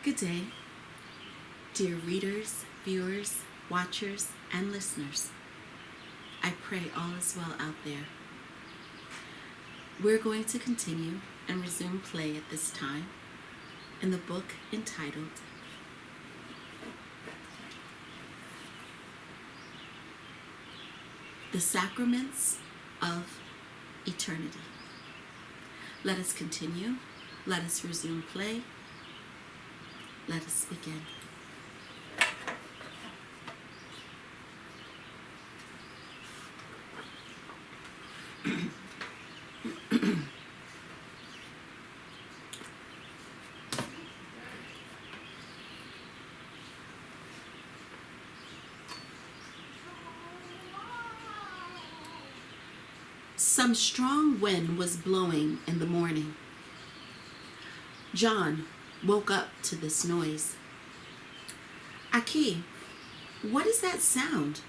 Good day, dear readers, viewers, watchers, and listeners. I pray all is well out there. We're going to continue and resume play at this time in the book entitled The Sacraments of Eternity. Let us continue. Let us resume play. Let us begin. Some strong wind was blowing in the morning. John woke up to this noise. Aki, what is that sound?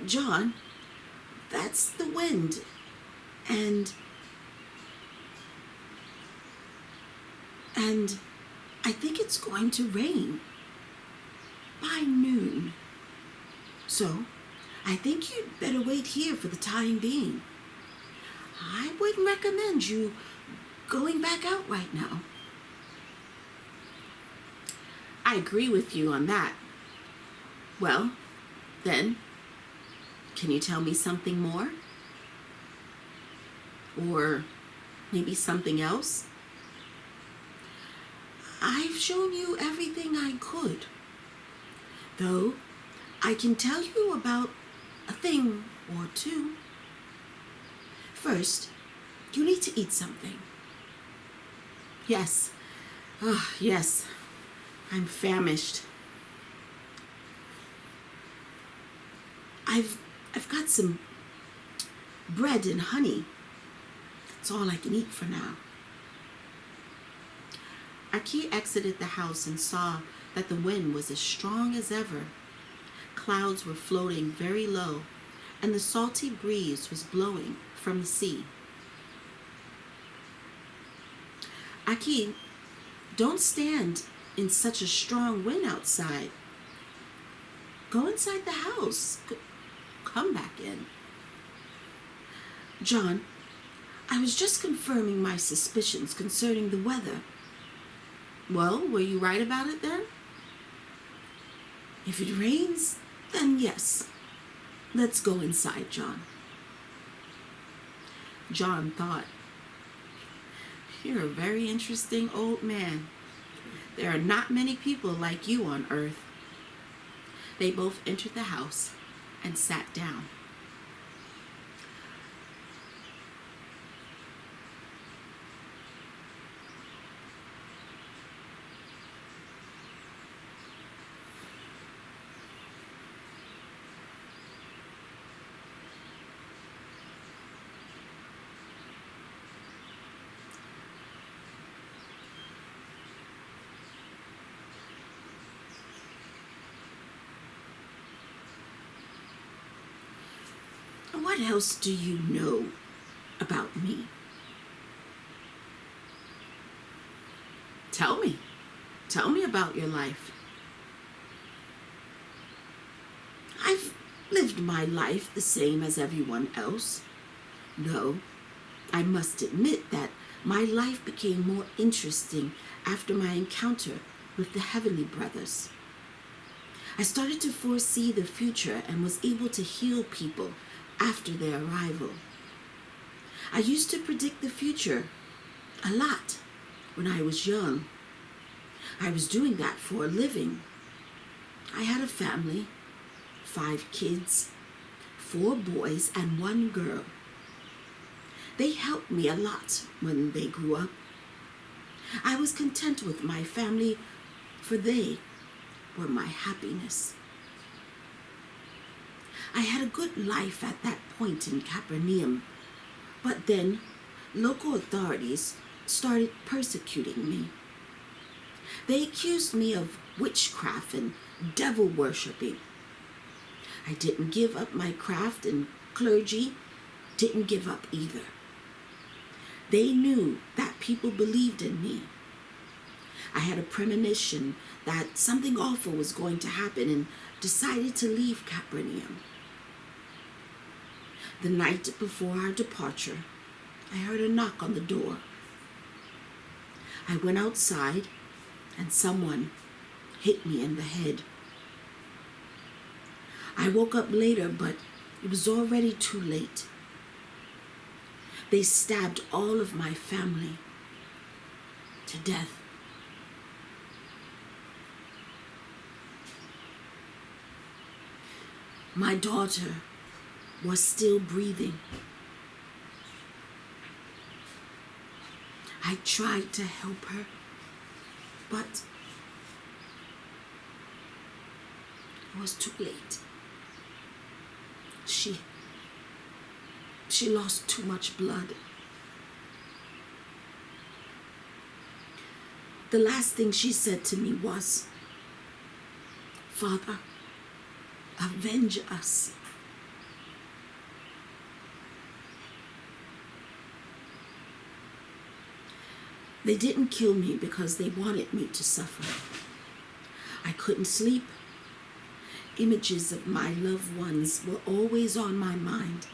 John, that's the wind, and I think it's going to rain by noon. So, I think you'd better wait here for the time being. I wouldn't recommend you going back out right now. I agree with you on that. Well, then, can you tell me something more? Or maybe something else? I've shown you everything I could. Though, I can tell you about a thing or two. First, you need to eat something. Yes. Yes. I'm famished. I've got some bread and honey. That's all I can eat for now. Aki exited the house and saw that the wind was as strong as ever. Clouds were floating very low, and the salty breeze was blowing from the sea. Aki, don't stand in such a strong wind outside. Go inside the house. Come back in. John, I was just confirming my suspicions concerning the weather. Well, were you right about it then? If it rains, then yes. Let's go inside, John. John thought, you're a very interesting old man. There are not many people like you on earth. They both entered the house and sat down. What else do you know about me? Tell me. Tell me about your life. I've lived my life the same as everyone else. Though, I must admit that my life became more interesting after my encounter with the Heavenly Brothers. I started to foresee the future and was able to heal people after their arrival. I used to predict the future a lot when I was young. I was doing that for a living. I had a family, 5 kids, 4 boys and 1 girl. They helped me a lot when they grew up. I was content with my family, for they were my happiness. I had a good life at that point in Capernaum, but then local authorities started persecuting me. They accused me of witchcraft and devil worshipping. I didn't give up my craft, and clergy didn't give up either. They knew that people believed in me. I had a premonition that something awful was going to happen and decided to leave Capernaum. The night before our departure, I heard a knock on the door. I went outside and someone hit me in the head. I woke up later, but it was already too late. They stabbed all of my family to death. My daughter was still breathing. I tried to help her, but it was too late. She lost too much blood. The last thing she said to me was, "Father, avenge us." They didn't kill me because they wanted me to suffer. I couldn't sleep. Images of my loved ones were always on my mind.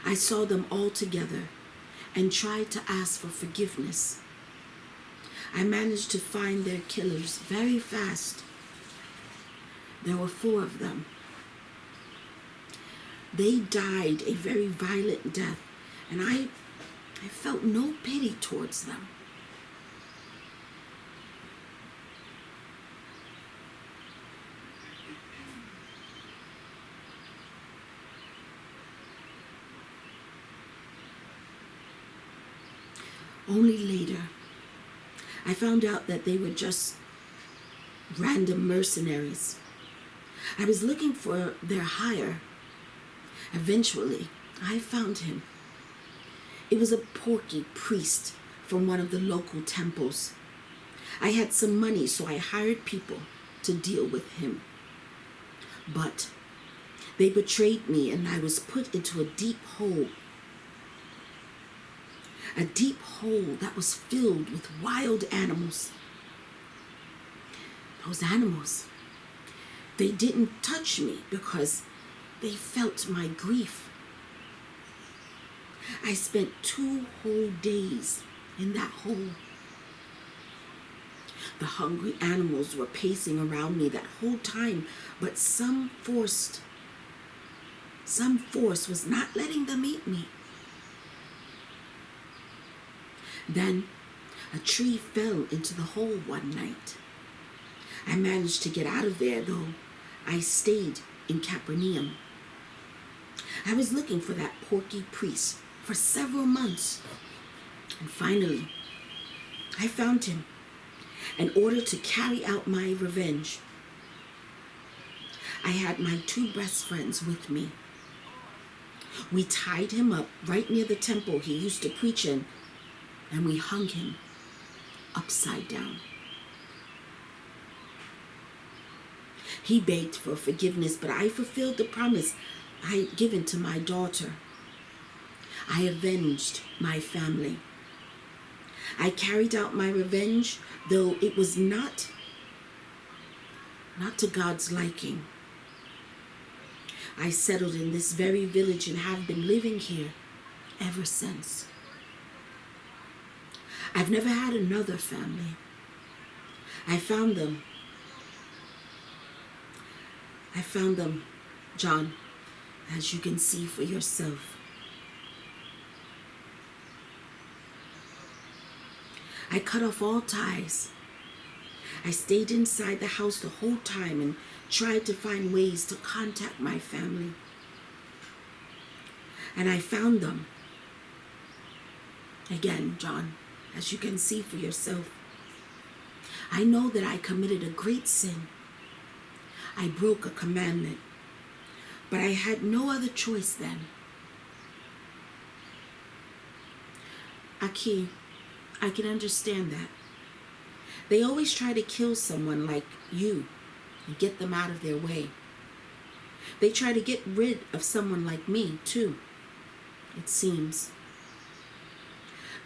I saw them all together and tried to ask for forgiveness. I managed to find their killers very fast. There were 4 of them. They died a very violent death, and I felt no pity towards them. Only later, I found out that they were just random mercenaries. I was looking for their hire. Eventually, I found him. It was a porky priest from one of the local temples. I had some money, so I hired people to deal with him. But they betrayed me, and I was put into a deep hole. A deep hole that was filled with wild animals. Those animals, they didn't touch me because they felt my grief. I spent 2 whole days in that hole. The hungry animals were pacing around me that whole time, but some force was not letting them eat me. Then a tree fell into the hole one night. I managed to get out of there, though I stayed in Capernaum. I was looking for that porky priest for several months. And finally, I found him in order to carry out my revenge. I had my 2 best friends with me. We tied him up right near the temple he used to preach in, and we hung him upside down. He begged for forgiveness, but I fulfilled the promise I had given to my daughter. I avenged my family. I carried out my revenge, though it was not to God's liking. I settled in this very village and have been living here ever since. I've never had another family. I found them, John, as you can see for yourself. I cut off all ties. I stayed inside the house the whole time and tried to find ways to contact my family. And I found them. Again, John, as you can see for yourself. I know that I committed a great sin. I broke a commandment, but I had no other choice then. Aki, I can understand that. They always try to kill someone like you and get them out of their way. They try to get rid of someone like me, too, it seems.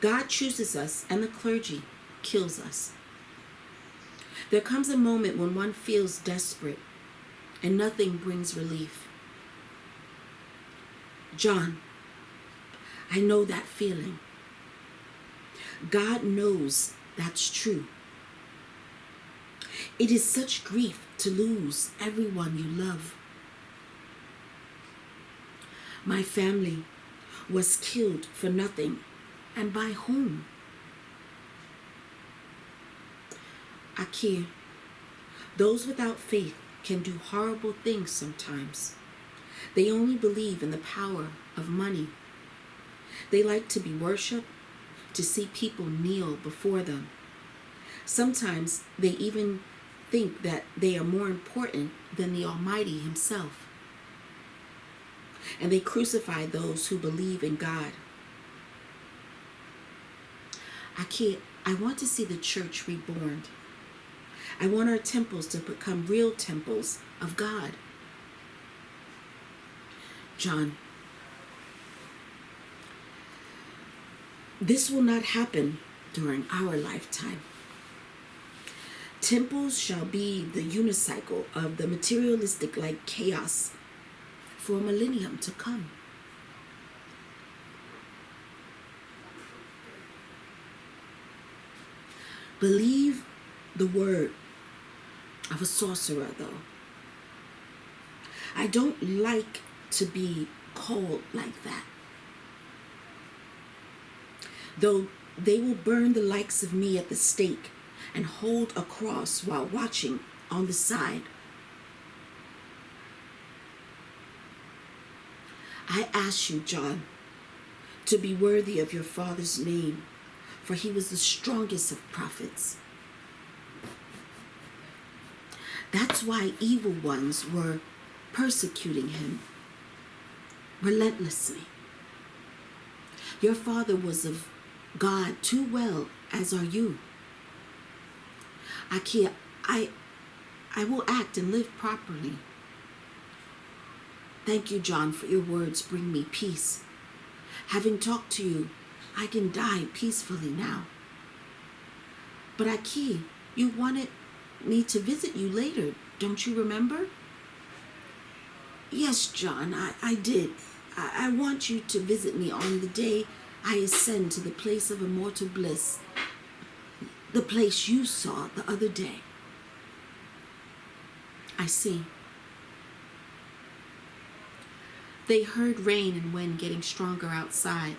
God chooses us and the clergy kills us. There comes a moment when one feels desperate and nothing brings relief. John, I know that feeling. God knows that's true. It is such grief to lose everyone you love. My family was killed for nothing, and by whom? Akir, those without faith can do horrible things sometimes. They only believe in the power of money. They like to be worshipped, to see people kneel before them. Sometimes they even think that they are more important than the Almighty Himself. And they crucify those who believe in God. I want to see the church reborn. I want our temples to become real temples of God. John, this will not happen during our lifetime. Temples shall be the unicycle of the materialistic like chaos for a millennium to come. Believe the word of a sorcerer, though. I don't like to be called like that. Though they will burn the likes of me at the stake and hold a cross while watching on the side. I ask you, John, to be worthy of your father's name, for he was the strongest of prophets. That's why evil ones were persecuting him relentlessly. Your father was of God too well, as are you. I will act and live properly. Thank you, John, for your words bring me peace. Having talked to you, I can die peacefully now. But Aki, you wanted me to visit you later, don't you remember? Yes, John, I did. I want you to visit me on the day I ascend to the place of immortal bliss, the place you saw the other day. I see. They heard rain and wind getting stronger outside.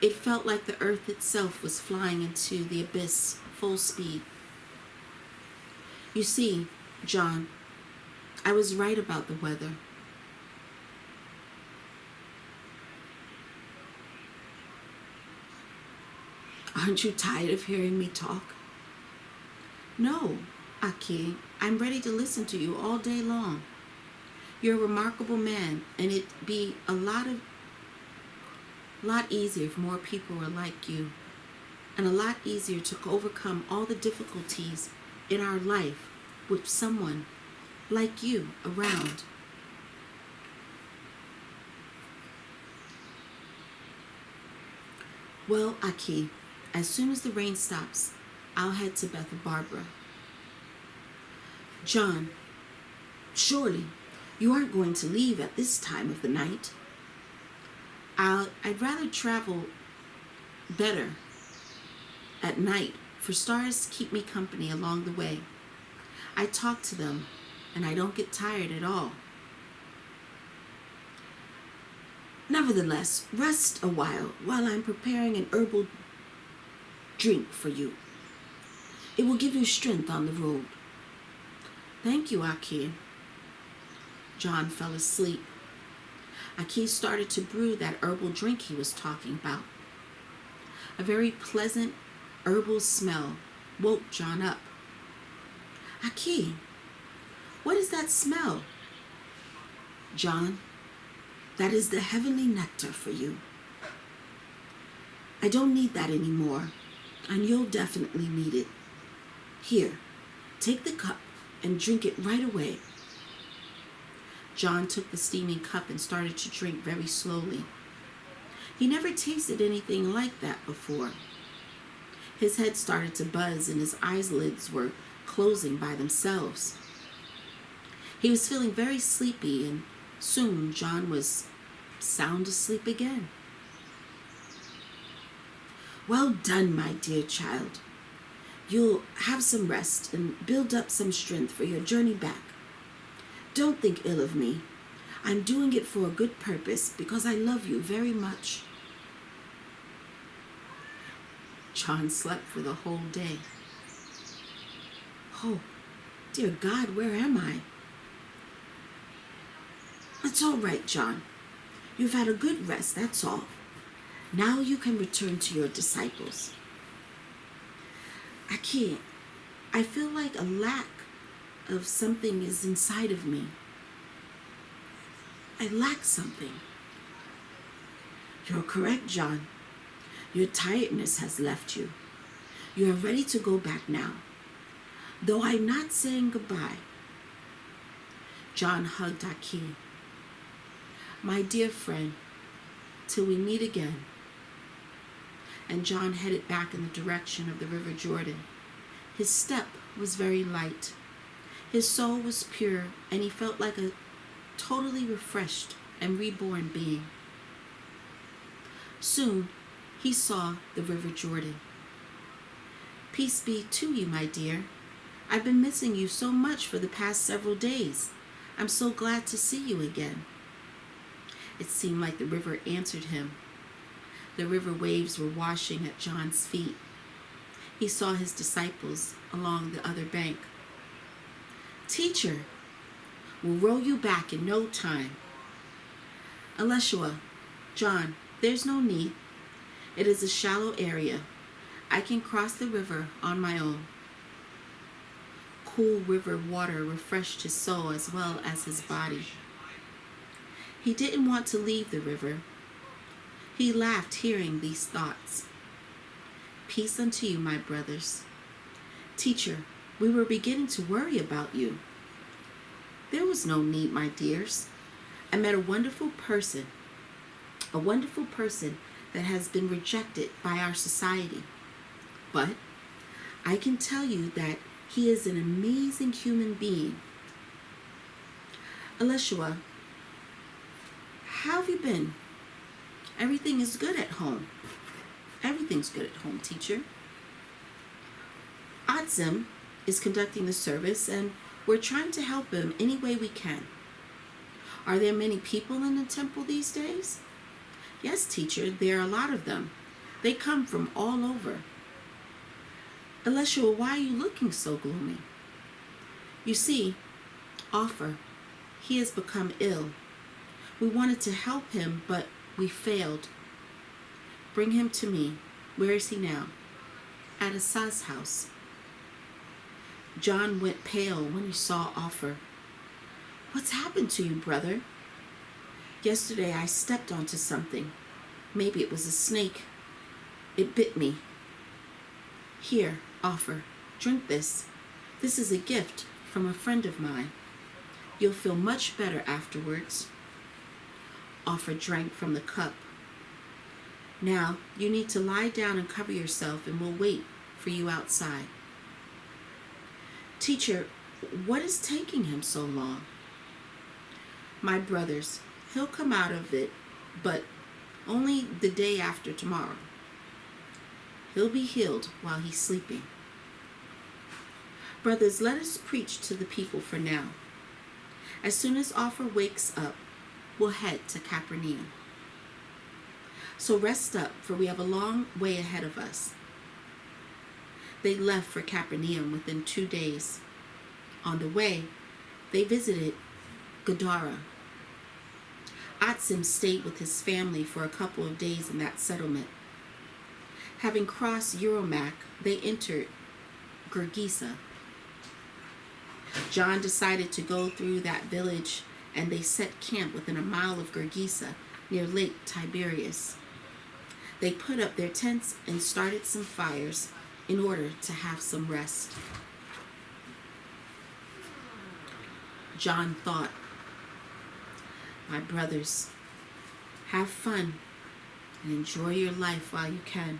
It felt like the earth itself was flying into the abyss full speed. You see, John, I was right about the weather. Aren't you tired of hearing me talk? No, Aki, I'm ready to listen to you all day long. You're a remarkable man, and it'd be a lot easier if more people were like you, and a lot easier to overcome all the difficulties in our life with someone like you around. Well, Aki, as soon as the rain stops, I'll head to Beth Barbara. John, surely you aren't going to leave at this time of the night. I'd rather travel better at night, for stars keep me company along the way. I talk to them, and I don't get tired at all. Nevertheless, rest a while I'm preparing an herbal drink for you. It will give you strength on the road. Thank you, Aki. John fell asleep. Aki started to brew that herbal drink he was talking about. A very pleasant herbal smell woke John up. Aki, what is that smell? John, that is the heavenly nectar for you. I don't need that anymore, and you'll definitely need it. Here, take the cup and drink it right away. John took the steaming cup and started to drink very slowly. He never tasted anything like that before. His head started to buzz and his eyelids were closing by themselves. He was feeling very sleepy, and soon John was sound asleep again. Well done, my dear child. You'll have some rest and build up some strength for your journey back. Don't think ill of me. I'm doing it for a good purpose because I love you very much. John slept for the whole day. Oh, dear God, where am I? It's all right, John. You've had a good rest, that's all. Now you can return to your disciples. I can't. I feel like a lack of something is inside of me. I lack something. You're correct, John. Your tiredness has left you. You are ready to go back now, though I'm not saying goodbye. John hugged Aki. My dear friend, till we meet again. And John headed back in the direction of the River Jordan. His step was very light. His soul was pure, and he felt like a totally refreshed and reborn being. Soon, he saw the River Jordan. Peace be to you, my dear. I've been missing you so much for the past several days. I'm so glad to see you again. It seemed like the river answered him. The river waves were washing at John's feet. He saw his disciples along the other bank. Teacher, we'll row you back in no time. Elishua, John, there's no need. It is a shallow area. I can cross the river on my own. Cool river water refreshed his soul as well as his body. He didn't want to leave the river. He laughed hearing these thoughts. Peace unto you, my brothers. Teacher, we were beginning to worry about you. There was no need, my dears. I met a wonderful person that has been rejected by our society. But I can tell you that he is an amazing human being. Elishua, how have you been? Everything is good at home. Everything's good at home, teacher. Atzim is conducting the service, and we're trying to help him any way we can. Are there many people in the temple these days? Yes, teacher, there are a lot of them. They come from all over. Elishua, why are you looking so gloomy? You see, Offer, he has become ill. We wanted to help him, but we failed. Bring him to me. Where is he now? At Asa's house. John went pale when he saw Offer. What's happened to you, brother? Yesterday I stepped onto something. Maybe it was a snake. It bit me. Here, Offer, drink this. This is a gift from a friend of mine. You'll feel much better afterwards. Offer drank from the cup. Now, you need to lie down and cover yourself, and we'll wait for you outside. Teacher, what is taking him so long? My brothers, he'll come out of it, but only the day after tomorrow. He'll be healed while he's sleeping. Brothers, let us preach to the people for now. As soon as Offer wakes up, we'll head to Capernaum. So rest up, for we have a long way ahead of us. They left for Capernaum within 2 days. On the way, they visited Gadara. Atzim stayed with his family for a couple of days in that settlement. Having crossed Euromach, they entered Gergesa. John decided to go through that village, and they set camp within a mile of Gergesa near Lake Tiberias. They put up their tents and started some fires in order to have some rest. John thought, my brothers, have fun and enjoy your life while you can.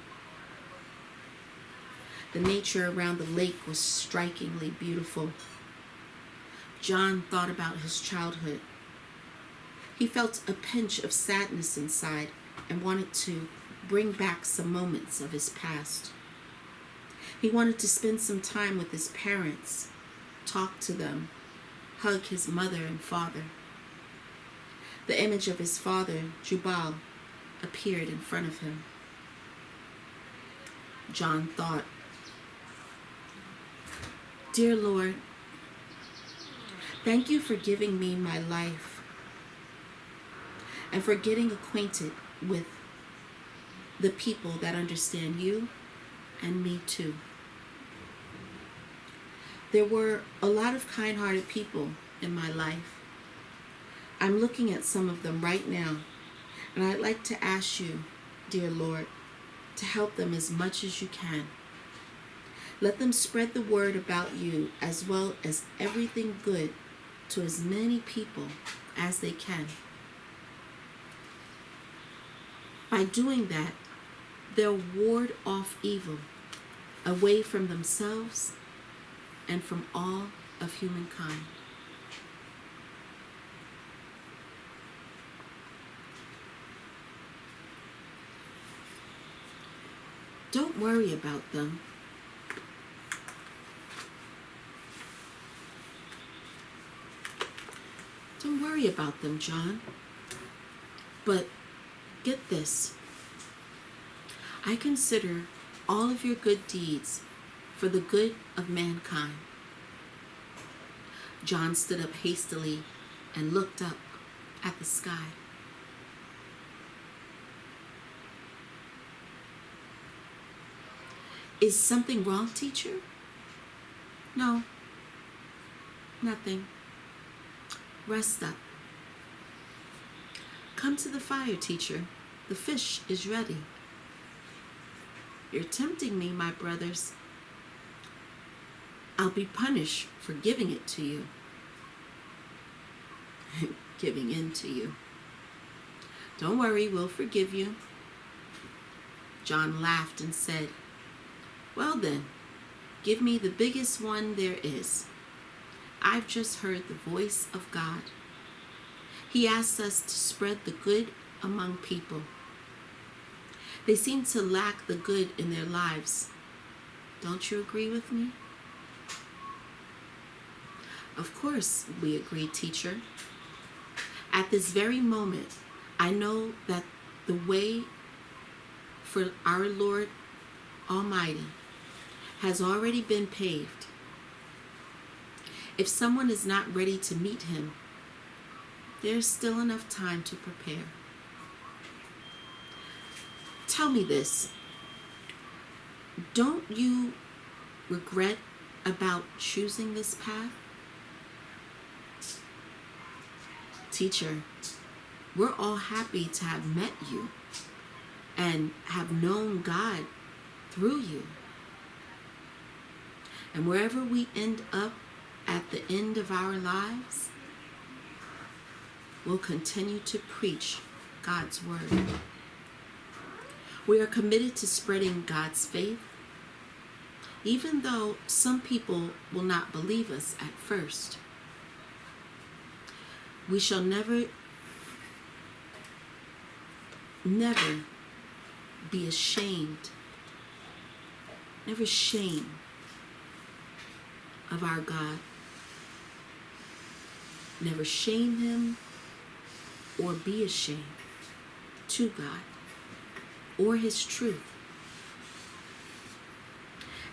The nature around the lake was strikingly beautiful. John thought about his childhood. He felt a pinch of sadness inside and wanted to bring back some moments of his past. He wanted to spend some time with his parents, talk to them, hug his mother and father. The image of his father, Jubal, appeared in front of him. John thought, "Dear Lord, thank you for giving me my life and for getting acquainted with the people that understand you and me too. There were a lot of kind-hearted people in my life. I'm looking at some of them right now, and I'd like to ask you, dear Lord, to help them as much as you can. Let them spread the word about you as well as everything good to as many people as they can. By doing that, they'll ward off evil away from themselves and from all of humankind." Don't worry about them. Don't worry about them, John. But get this. I consider all of your good deeds for the good of mankind. John stood up hastily and looked up at the sky. "Is something wrong, teacher?" "No, nothing. Rest up. Come to the fire, teacher. The fish is ready." "You're tempting me, my brothers. I'll be punished for giving it to you." Giving in to you. "Don't worry, we'll forgive you." John laughed and said, "Well then, give me the biggest one there is. I've just heard the voice of God. He asks us to spread the good among people. They seem to lack the good in their lives. Don't you agree with me?" "Of course we agree, teacher. At this very moment, I know that the way for our Lord Almighty has already been paved. If someone is not ready to meet him, there's still enough time to prepare. Tell me this. Don't you regret about choosing this path?" "Teacher, we're all happy to have met you and have known God through you. And wherever we end up at the end of our lives, we'll continue to preach God's word. We are committed to spreading God's faith, even though some people will not believe us at first. We shall never be ashamed, never shame of our God. Never shame him or be ashamed to God or his truth.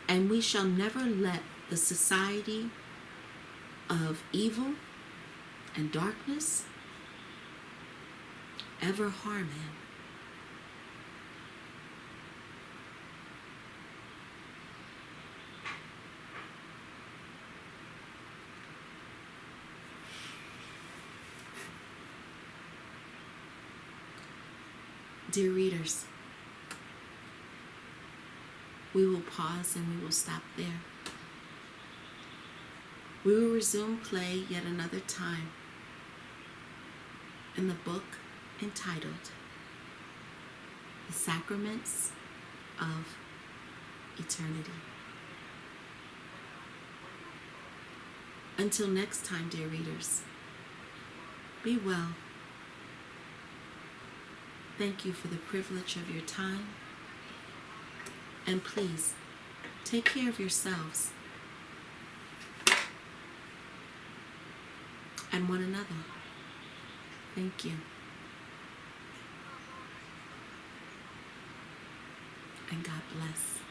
And we shall never let the society of evil and darkness ever harm him. Dear readers, we will pause and we will stop there. We will resume play yet another time in the book entitled the sacraments of eternity. Until next time, dear readers, be well. Thank you for the privilege of your time. And please, take care of yourselves and one another. Thank you. And God bless.